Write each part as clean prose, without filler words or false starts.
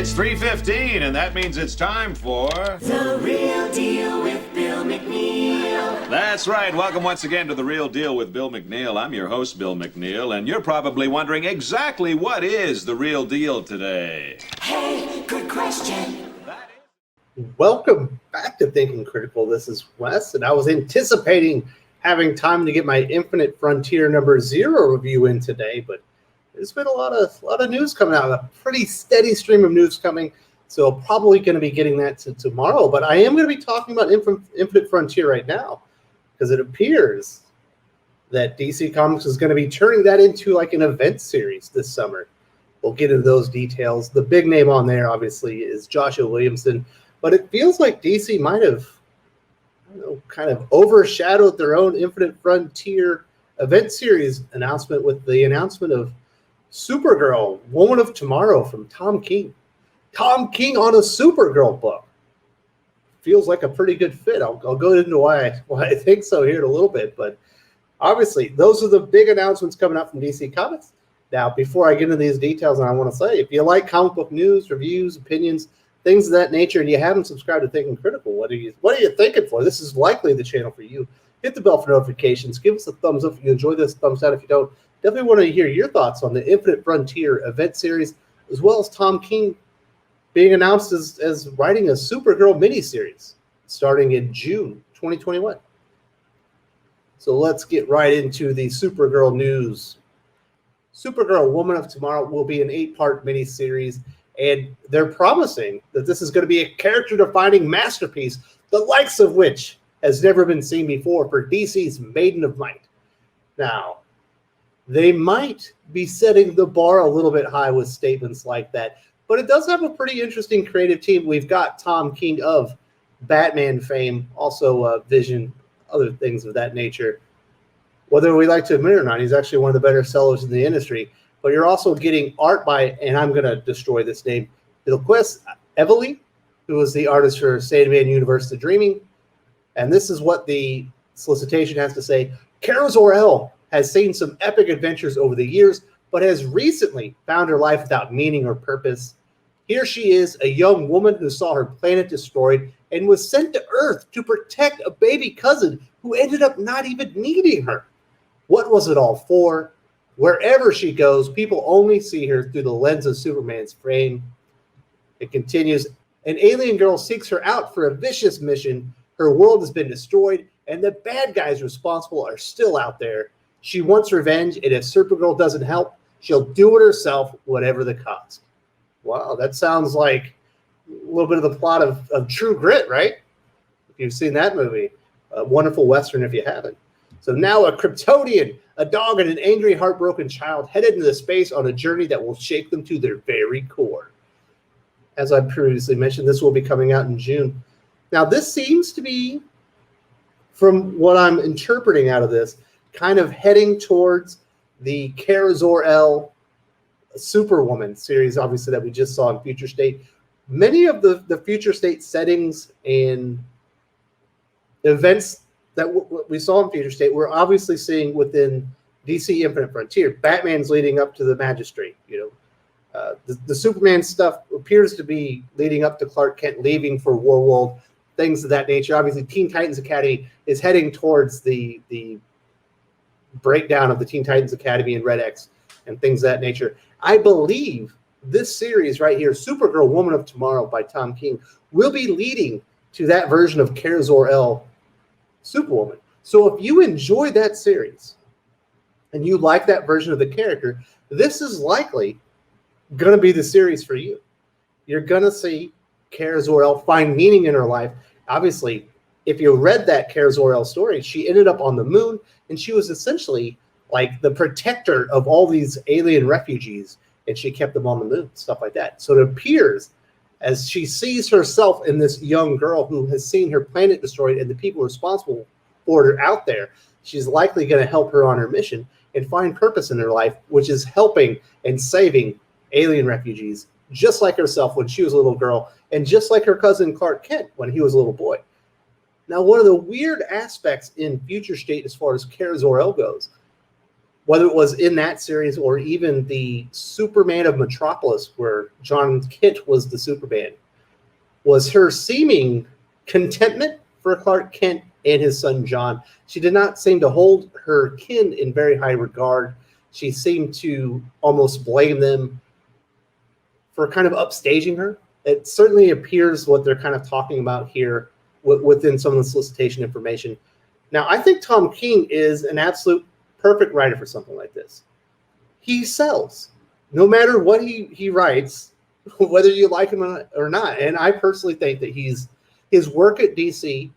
It's 3:15, and that means it's time for... The Real Deal with Bill McNeil. That's right. Welcome once again to The Real Deal with Bill McNeil. I'm your host, Bill McNeil, and you're probably wondering exactly what is The Real Deal today. Hey, good question. Welcome back to Thinking Critical. This is Wes, and I was anticipating having time to get my Infinite Frontier number 0 review in today, but there's been a lot of news coming out, a pretty steady stream of news coming, so probably going to be getting that to tomorrow. But I am going to be talking about Infinite Frontier right now, because it appears that DC Comics is going to be turning that into like an event series this summer. We'll get into those details. The big name on there, obviously, is Joshua Williamson, but it feels like DC might have, kind of overshadowed their own Infinite Frontier event series announcement with the announcement of Supergirl, Woman of Tomorrow from Tom King. Tom King on a Supergirl book. Feels like a pretty good fit. I'll go into why I think so here in a little bit, but obviously those are the big announcements coming out from DC Comics. Now, before I get into these details, I want to say, if you like comic book news, reviews, opinions, things of that nature, and you haven't subscribed to Thinking Critical, what are you thinking for? This is likely the channel for you. Hit the bell for notifications. Give us a thumbs up if you enjoy this. Thumbs down if you don't. Definitely want to hear your thoughts on the Infinite Frontier event series, as well as Tom King being announced as writing a Supergirl miniseries starting in June 2021. So let's get right into the Supergirl news. Supergirl, Woman of Tomorrow will be an 8-part miniseries, and they're promising that this is going to be a character-defining masterpiece, the likes of which has never been seen before for DC's Maiden of Might. Now, they might be setting the bar a little bit high with statements like that, but it does have a pretty interesting creative team. We've got Tom King of Batman fame, also Vision, other things of that nature. Whether we like to admit it or not, he's actually one of the better sellers in the industry. But you're also getting art by, and I'm going to destroy this name, Bilquis Evely, who is the artist for Sandman Universe, The Dreaming. And this is what the solicitation has to say. Zor-el has seen some epic adventures over the years, but has recently found her life without meaning or purpose. Here she is, a young woman who saw her planet destroyed and was sent to Earth to protect a baby cousin who ended up not even needing her. What was it all for? Wherever she goes, people only see her through the lens of Superman's frame. It continues, an alien girl seeks her out for a vicious mission. Her world has been destroyed, and the bad guys responsible are still out there. She wants revenge, and if Supergirl doesn't help, she'll do it herself, whatever the cost. Wow, that sounds like a little bit of the plot of True Grit, right? If you've seen that movie. A wonderful Western if you haven't. So now a Kryptonian, a dog, and an angry, heartbroken child headed into space on a journey that will shake them to their very core. As I previously mentioned, this will be coming out in June. Now, this seems to be, from what I'm interpreting out of this, kind of heading towards the Zor-el Superwoman series, obviously, that we just saw in Future State. Many of the Future State settings and events that we saw in Future State, we're obviously seeing within DC Infinite Frontier. Batman's leading up to the Magistrate. The Superman stuff appears to be leading up to Clark Kent leaving for Warworld, things of that nature. Obviously, Teen Titans Academy is heading towards the breakdown of the Teen Titans Academy and Red X and things of that nature. I believe this series right here, Supergirl, Woman of Tomorrow by Tom King, will be leading to that version of Zor-el Superwoman. So if you enjoy that series and you like that version of the character, this is likely going to be the series for you. You're going to see Zor-el find meaning in her life. Obviously, if you read that Zor-el story, she ended up on the moon, and she was essentially like the protector of all these alien refugees, and she kept them on the moon, stuff like that. So it appears as she sees herself in this young girl who has seen her planet destroyed and the people responsible for her out there, she's likely going to help her on her mission and find purpose in her life, which is helping and saving alien refugees, just like herself when she was a little girl, and just like her cousin Clark Kent when he was a little boy. Now, one of the weird aspects in Future State as far as Zor-el goes, whether it was in that series or even the Superman of Metropolis, where John Kent was the Superman, was her seeming contentment for Clark Kent and his son John. She did not seem to hold her kin in very high regard. She seemed to almost blame them for kind of upstaging her. It certainly appears what they're kind of talking about here within some of the solicitation information. Now, I think Tom King is an absolute perfect writer for something like this. He sells. No matter what he writes, whether you like him or not. And I personally think that his work at DC,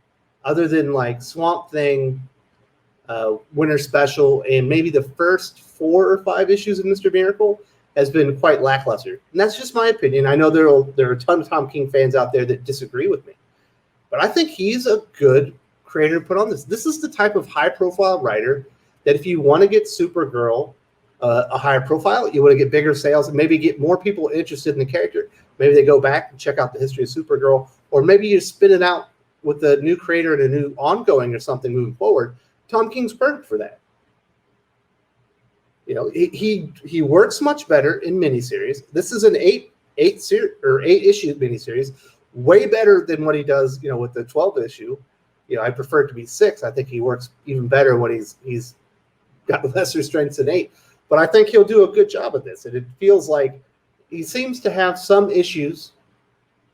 other than like Swamp Thing, Winter Special, and maybe the first 4 or 5 issues of Mr. Miracle, has been quite lackluster. And that's just my opinion. I know there are a ton of Tom King fans out there that disagree with me. But I think he's a good creator to put on this. This is the type of high-profile writer that if you want to get Supergirl a higher profile, you want to get bigger sales, and maybe get more people interested in the character. Maybe they go back and check out the history of Supergirl, or maybe you spin it out with a new creator and a new ongoing or something moving forward. Tom King's perfect for that. You know, he works much better in miniseries. This is an 8 issue miniseries, way better than what he does, you know, with the 12 issue. You know, I prefer it to be 6. I think he works even better when he's got lesser strengths than 8. But I think he'll do a good job of this. And it feels like he seems to have some issues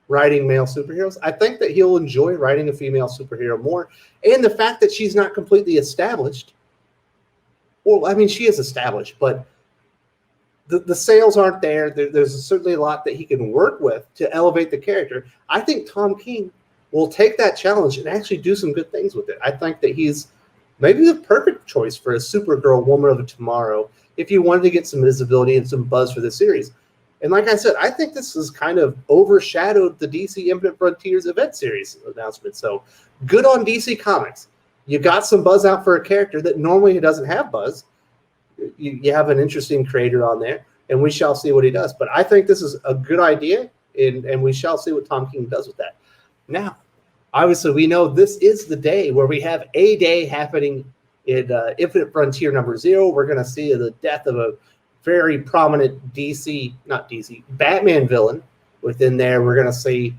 writing male superheroes. I think that he'll enjoy writing a female superhero more. And the fact that she's not completely established. Well, I mean, she is established, but the sales aren't there. There's certainly a lot that he can work with to elevate the character. I think Tom King will take that challenge and actually do some good things with it. I think that he's maybe the perfect choice for a Supergirl Woman of Tomorrow if you wanted to get some visibility and some buzz for the series. And like I said, I think this has kind of overshadowed the DC Infinite Frontiers event series announcement. So good on DC Comics. You got some buzz out for a character that normally doesn't have buzz. You have an interesting creator on there, and we shall see what he does. But I think this is a good idea, and we shall see what Tom King does with that. Now, obviously, we know this is the day where we have a day happening in Infinite Frontier number 0. We're going to see the death of a very prominent Batman villain within there. We're going to see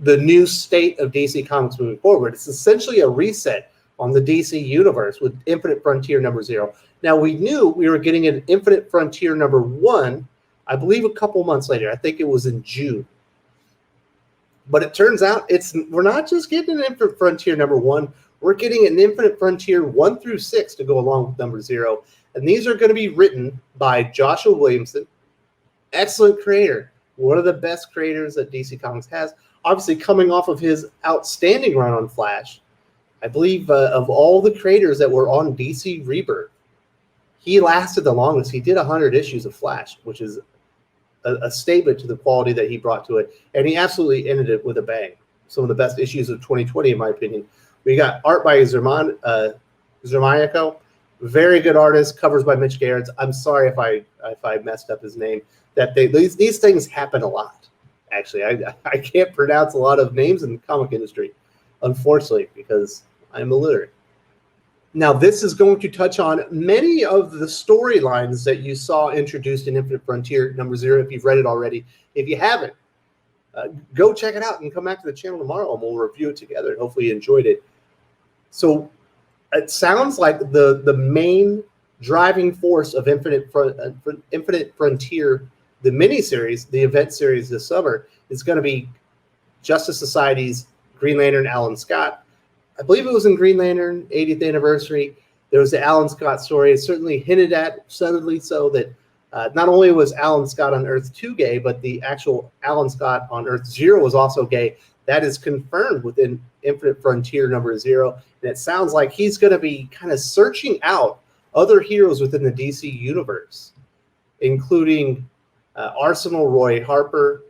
the new state of DC Comics moving forward. It's essentially a reset on the DC Universe with Infinite Frontier number 0. Now, we knew we were getting an Infinite Frontier number 1, I believe a couple months later. I think it was in June. But it turns out we're not just getting an Infinite Frontier number 1. We're getting an Infinite Frontier 1 through 6 to go along with number 0. And these are going to be written by Joshua Williamson. Excellent creator. One of the best creators that DC Comics has. Obviously, coming off of his outstanding run on Flash. I believe of all the creators that were on DC Rebirth, he lasted the longest. He did 100 issues of Flash, which is a statement to the quality that he brought to it. And he absolutely ended it with a bang. Some of the best issues of 2020, in my opinion. We got art by Zermayako. Very good artist. Covers by Mitch Gerrits. I'm sorry if I messed up his name. These things happen a lot. Actually, I can't pronounce a lot of names in the comic industry, unfortunately, because I'm illiterate. Now, this is going to touch on many of the storylines that you saw introduced in Infinite Frontier number 0, if you've read it already. If you haven't, go check it out and come back to the channel tomorrow, and we'll review it together. Hopefully you enjoyed it. So it sounds like the main driving force of Infinite Frontier, the miniseries, the event series this summer, is going to be Justice Society's Green Lantern Alan Scott. I believe it was in Green Lantern 80th anniversary. There was the Alan Scott story. It's certainly hinted at, subtly so, that not only was Alan Scott on Earth 2 gay, but the actual Alan Scott on Earth 0 was also gay. That is confirmed within Infinite Frontier number 0. And it sounds like he's going to be kind of searching out other heroes within the DC universe, including Arsenal Roy Harper,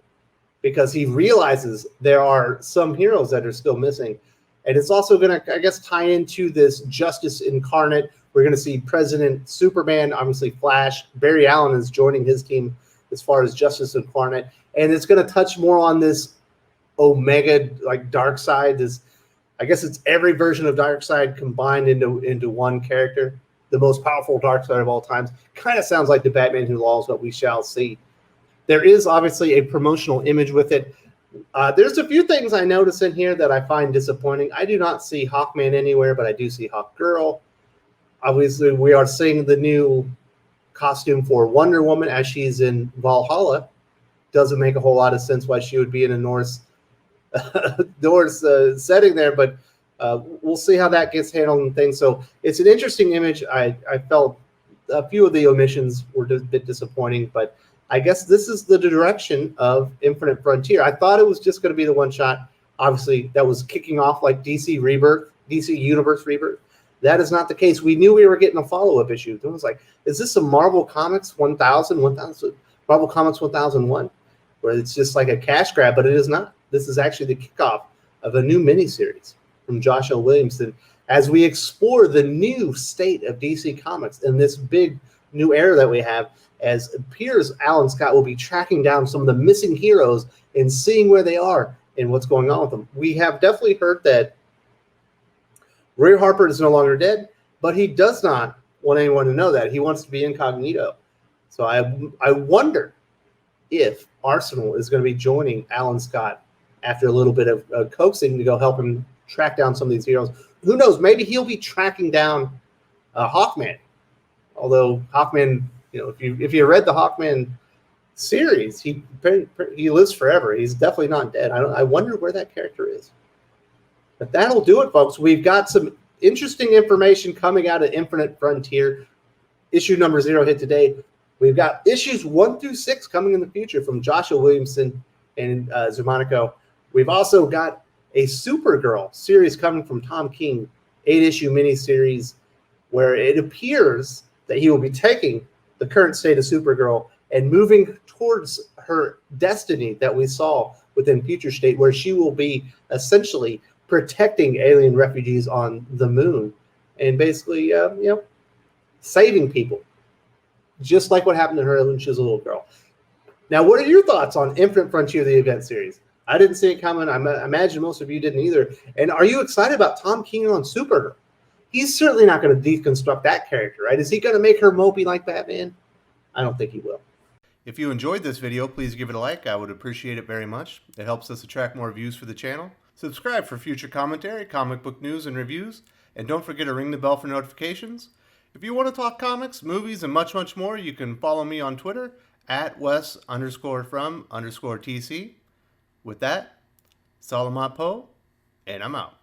because he realizes there are some heroes that are still missing. And it's also going to, I guess, tie into this Justice Incarnate. We're going to see President Superman, obviously Flash. Barry Allen is joining his team as far as Justice Incarnate. And it's going to touch more on this Omega, like Darkseid. This, I guess it's every version of Darkseid combined into one character. the most powerful Darkseid of all times. Kind of sounds like the Batman Who Lost, but we shall see. There is obviously a promotional image with it. There's a few things I notice in here that I find disappointing. I do not see Hawkman anywhere, but I do see Hawkgirl. Obviously, we are seeing the new costume for Wonder Woman as she's in Valhalla. Doesn't make a whole lot of sense why she would be in a Norse setting there, but we'll see how that gets handled and things. So it's an interesting image. I felt a few of the omissions were a bit disappointing, but I guess this is the direction of Infinite Frontier. I thought it was just going to be the one shot. Obviously, that was kicking off like DC Rebirth, DC Universe Rebirth. That is not the case. We knew we were getting a follow-up issue. It was like, is this a Marvel Comics 1000, Marvel Comics 1001, where it's just like a cash grab, but it is not. This is actually the kickoff of a new miniseries from Josh L. Williamson as we explore the new state of DC Comics in this big new era that we have. As it appears, Alan Scott will be tracking down some of the missing heroes and seeing where they are and what's going on with them. We have definitely heard that Ray Harper is no longer dead, but he does not want anyone to know that. He wants to be incognito. So I wonder if Arsenal is going to be joining Alan Scott after a little bit of coaxing to go help him track down some of these heroes. Who knows? Maybe he'll be tracking down Hawkman. Although Hawkman, if you read the Hawkman series, he lives forever. He's definitely not dead. I wonder where that character is. But that'll do it, folks. We've got some interesting information coming out of Infinite Frontier. Issue number 0 hit today. We've got issues 1 through 6 coming in the future from Joshua Williamson and Zermanico. We've also got a Supergirl series coming from Tom King, 8-issue miniseries, where it appears that he will be taking the current state of Supergirl and moving towards her destiny that we saw within Future State, where she will be essentially protecting alien refugees on the moon and basically, saving people, just like what happened to her when she was a little girl. Now, what are your thoughts on Infinite Frontier, the event series? I didn't see it coming. I imagine most of you didn't either. And are you excited about Tom King on Supergirl? He's certainly not going to deconstruct that character, right? Is he going to make her mopey like Batman? I don't think he will. If you enjoyed this video, please give it a like. I would appreciate it very much. It helps us attract more views for the channel. Subscribe for future commentary, comic book news, and reviews. And don't forget to ring the bell for notifications. If you want to talk comics, movies, and much, much more, you can follow me on Twitter at Wes_from_TC. With that, Salamat Po, and I'm out.